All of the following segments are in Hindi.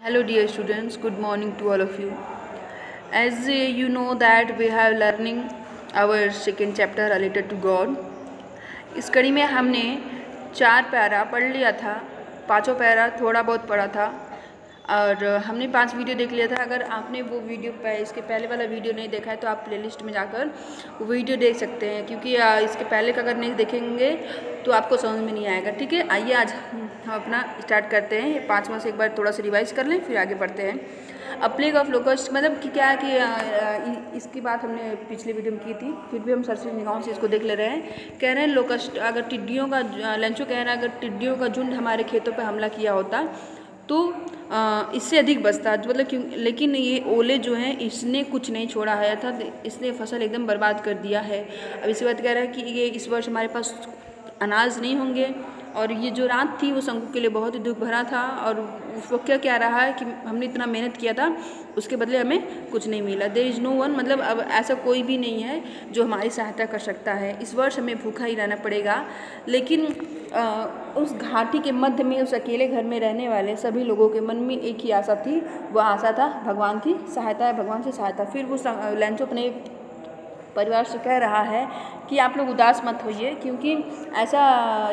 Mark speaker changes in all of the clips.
Speaker 1: Hello dear students, good morning to all of you. As you know that we have learning our second chapter related to God. इस कड़ी में हमने 4 पैरा पढ़ लिया था, 5 पैरा थोड़ा बहुत पढ़ा था और हमने 5 वीडियो देख लिया था। अगर आपने वो वीडियो इसके पहले वाला वीडियो नहीं देखा है तो आप प्लेलिस्ट में जाकर वो वीडियो देख सकते हैं, क्योंकि इसके पहले का अगर नहीं देखेंगे तो आपको समझ में नहीं आएगा। ठीक है, आइए आज हम अपना स्टार्ट करते हैं। 5वां से एक बार थोड़ा सा रिवाइज कर लें, फिर आगे बढ़ते हैं। अ प्लेग ऑफ लोकस्ट मतलब कि क्या है कि इसकी बात हमने पिछले वीडियो में की थी, फिर भी हम सरसरी निगाहों से इसको देख ले रहे हैं। कह रहे हैं लोकस्ट अगर टिड्डियों का लेंचो कह रहा है अगर टिड्डियों का झुंड हमारे खेतों पर हमला किया होता तो इससे अधिक बचता, मतलब क्यों, लेकिन ये ओले जो हैं इसने कुछ नहीं छोड़ा है, अर्थात इसने फसल एकदम बर्बाद कर दिया है। अब इसी बात कह रहा है कि ये इस वर्ष हमारे पास अनाज नहीं होंगे और ये जो रात थी वो शंकु के लिए बहुत ही दुख भरा था और उस वक्त क्या रहा है कि हमने इतना मेहनत किया था उसके बदले हमें कुछ नहीं मिला। देयर इज़ नो वन, मतलब अब ऐसा कोई भी नहीं है जो हमारी सहायता कर सकता है। इस वर्ष हमें भूखा ही रहना पड़ेगा। लेकिन उस घाटी के मध्य में उस अकेले घर में रहने वाले सभी लोगों के मन में एक ही आशा थी, वह आशा था भगवान की सहायता, भगवान से सहायता। फिर वो लेंचो अपने परिवार से कह रहा है कि आप लोग उदास मत होइए, क्योंकि ऐसा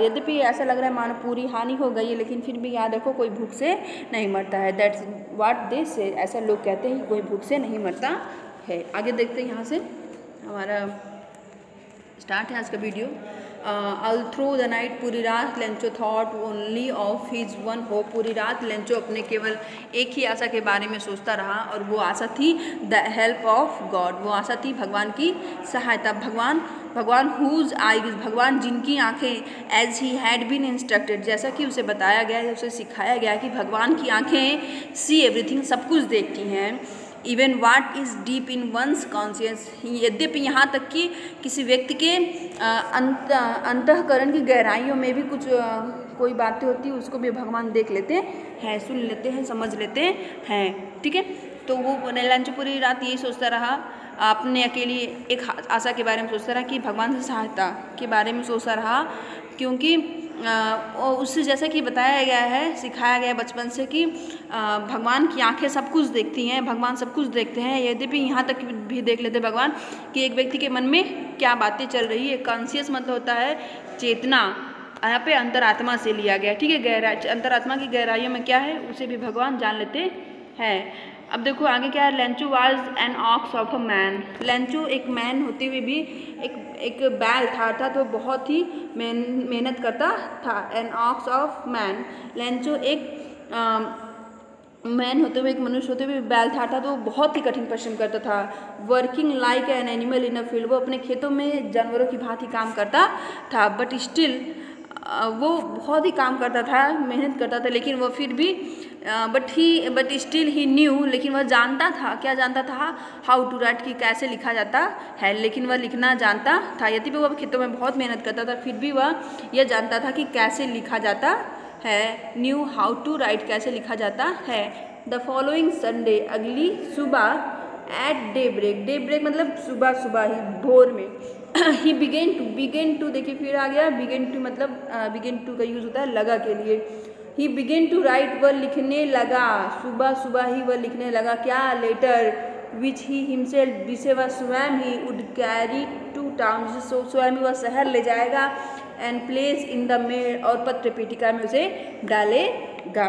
Speaker 1: यद्यपि ऐसा लग रहा है मानो पूरी हानि हो गई है, लेकिन फिर भी याद रखो कोई भूख से नहीं मरता है। दैट्स व्हाट दे से, ऐसा लोग कहते हैं कि कोई भूख से नहीं मरता है। आगे देखते हैं, यहाँ से हमारा स्टार्ट है आज का video. All through the night, पूरी रात Lencho thought only of his one hope. पूरी रात लेंचो अपने केवल एक ही आशा के बारे में सोचता रहा और वो आशा थी द हेल्प ऑफ गॉड, वो आशा थी भगवान की सहायता। भगवान हुज आईज, भगवान जिनकी आँखें as he had been instructed, जैसा कि उसे बताया गया है, उसे सिखाया गया कि भगवान की आँखें सी एवरीथिंग, सब कुछ देखती हैं। Even what is deep in one's conscious, यद्यपि यहाँ तक कि किसी व्यक्ति के अंतःकरण की गहराइयों में भी कुछ कोई बातें होती है उसको भी भगवान देख लेते हैं, सुन लेते हैं, समझ लेते हैं। ठीक है, तो वो लेंचो पूरी रात यही सोचता रहा, अपने अकेली एक आशा के बारे में सोचता रहा कि भगवान से सहायता के बारे में सोचता रहा, क्योंकि उससे जैसा कि बताया गया है, सिखाया गया बचपन से कि भगवान की आंखें सब कुछ देखती हैं, भगवान सब कुछ देखते हैं। यद्यपि यहाँ तक भी देख लेते भगवान कि एक व्यक्ति के मन में क्या बातें चल रही है। कॉन्शियस मतलब होता है चेतना, यहाँ पे अंतरात्मा से लिया गया। ठीक है, गहराई, अंतरात्मा की गहराइयों में क्या है उसे भी भगवान जान लेते हैं। अब देखो आगे क्या है। Lencho was an ox of a man, Lencho एक मैन होते हुए भी एक बैल था, अर्थात वो बहुत ही मेहनत करता था। An ox of man, Lencho एक मैन होते हुए, एक मनुष्य होते हुए बैल था, तो वो बहुत ही कठिन परिश्रम करता था। Working like an animal in a field, वो अपने खेतों में जानवरों की भांति काम करता था। बट स्टिल, वो बहुत ही काम करता था, मेहनत करता था, लेकिन वो फिर भी बट स्टिल ही न्यू, लेकिन वह जानता था, क्या जानता था, हाउ टू राइट, कि कैसे लिखा जाता है। लेकिन वह लिखना जानता था, यदि वह खेतों में बहुत मेहनत करता था फिर भी वह यह जानता था कि कैसे लिखा जाता है। न्यू हाउ टू राइट, कैसे लिखा जाता है। द फॉलोइंग संडे, अगली सुबह, एट डे ब्रेक मतलब सुबह ही भोर में, ही बिगेन टू देखिए फिर आ गया बिगेन टू, मतलब बिगेन टू का यूज़ होता है लगा के लिए। ही बिगेन टू राइट, वह लिखने लगा, सुबह ही वह लिखने लगा क्या, लेटर विच ही हिमसेल्फ, जिसे वह स्वयं ही वुड कैरी टू टाउन, जिसे स्वयं ही वह शहर ले जाएगा। And place in the mail, और पत्र पेटिका में उसे डालेगा।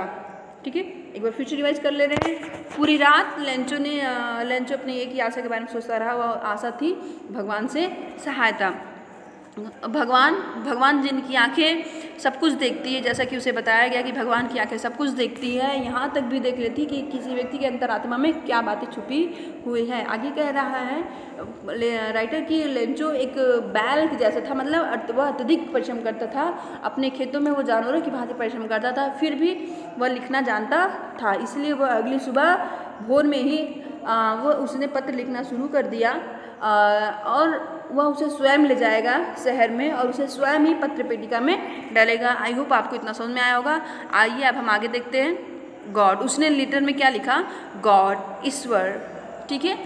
Speaker 1: ठीक है, एक बार फिर से रिवाइज कर ले रहे हैं। पूरी रात लेंचो अपने एक ही आशा के बारे में सोचता रहा, वह आशा थी भगवान से सहायता। भगवान जिनकी आंखें सब कुछ देखती है, जैसा कि उसे बताया गया कि भगवान की आंखें सब कुछ देखती है, यहाँ तक भी देख लेती कि किसी व्यक्ति के अंतरात्मा में क्या बातें छुपी हुई है। आगे कह रहा है राइटर की लेंचो एक बैल जैसा था, मतलब वह अत्यधिक परिश्रम करता था, अपने खेतों में वो जानवरों की भांति परिश्रम करता था, फिर भी वह लिखना जानता था। इसलिए वह अगली सुबह भोर में ही उसने पत्र लिखना शुरू कर दिया और वह उसे स्वयं ले जाएगा शहर में और उसे स्वयं ही पत्र पेटिका में डालेगा। आई होप आपको इतना समझ में आया होगा। आइए अब हम आगे देखते हैं। गॉड, उसने लेटर में क्या लिखा, गॉड, ईश्वर। ठीक है,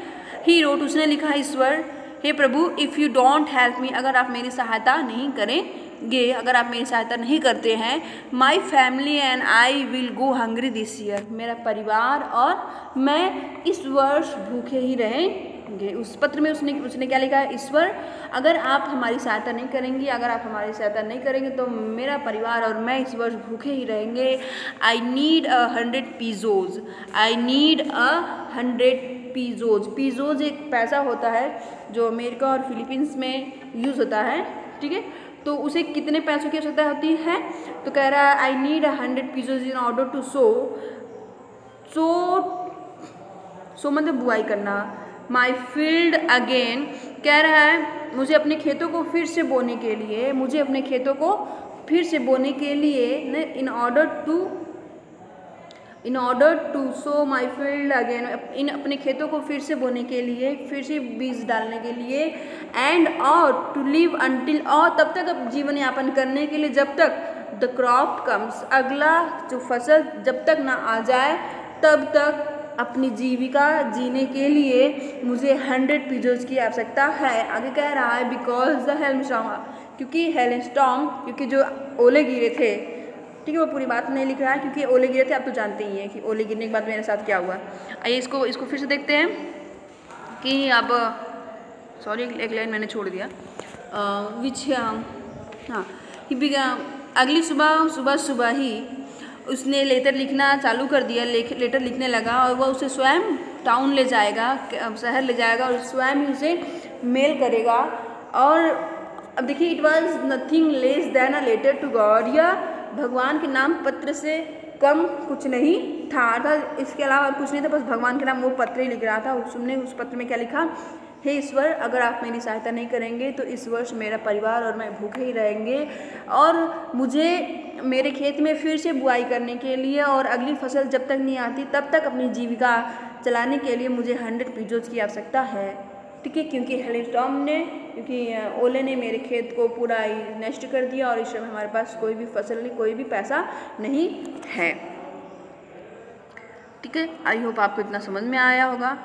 Speaker 1: ही रोट, उसने लिखा ईश्वर, हे प्रभु, if you don't help me, अगर आप मेरी सहायता नहीं करेंगे करेंगे, अगर आप मेरी सहायता नहीं करते हैं, my family and I will go hungry this year, मेरा परिवार और मैं इस वर्ष भूखे ही रहेंगे। उस पत्र में उसने क्या लिखा है, ईश्वर अगर आप हमारी सहायता नहीं करेंगे, अगर आप हमारी सहायता नहीं करेंगे तो मेरा परिवार और मैं इस वर्ष भूखे ही रहेंगे। आई नीड 100 पीजोज, आई नीड 100 पीजोज। पीजोज एक पैसा होता है जो अमेरिका और फिलीपींस में यूज़ होता है, ठीक है। तो उसे कितने पैसों की आवश्यकता होती है, तो कह रहा है I need 100 pesos in order to sow मतलब बुआई करना। माई फील्ड अगेन, कह रहा है मुझे अपने खेतों को फिर से बोने के लिए, मुझे अपने खेतों को फिर से बोने के लिए, in order to sow my field again, इन अपने खेतों को फिर से बोने के लिए, फिर से बीज डालने के लिए, एंड और टू लिव अंटिल, और तब तक अब जीवन यापन करने के लिए जब तक द क्रॉप कम्स, अगला जो फसल जब तक ना आ जाए तब तक अपनी जीविका जीने के लिए मुझे 100 पीजोज की आवश्यकता है। आगे कह रहा है बिकॉज द हेलस्टॉर्म, क्योंकि हेलस्टॉर्म, क्योंकि जो ओले गिरे थे, ठीक है, वो पूरी बात नहीं लिख रहा है क्योंकि ओले गिरे थे, आप तो जानते ही हैं कि ओले गिरने के बाद मेरे साथ क्या हुआ। आइए इसको फिर से देखते हैं कि अब सॉरी एक लाइन मैंने छोड़ दिया, हाँ कि अगली सुबह ही उसने लेटर लिखना चालू कर दिया, लेटर लिखने लगा और वह उसे स्वयं टाउन ले जाएगा, शहर ले जाएगा और स्वयं ही उसे मेल करेगा। और अब देखिए it was nothing less than a letter to God, या भगवान के नाम पत्र से कम कुछ नहीं था, अर्थात इसके अलावा कुछ नहीं था, बस भगवान के नाम वो पत्र ही लिख रहा था। उसने उस पत्र में क्या लिखा, हे ईश्वर अगर आप मेरी सहायता नहीं करेंगे तो इस वर्ष मेरा परिवार और मैं भूखे ही रहेंगे, और मुझे मेरे खेत में फिर से बुआई करने के लिए और अगली फसल जब तक नहीं आती तब तक अपनी जीविका चलाने के लिए मुझे 100 पीजोज की आवश्यकता है, ठीक है। क्योंकि ओले ने मेरे खेत को पूरा ही नष्ट कर दिया और इस समय हमारे पास कोई भी फसल नहीं, कोई भी पैसा नहीं है, ठीक है। आई होप आपको इतना समझ में आया होगा।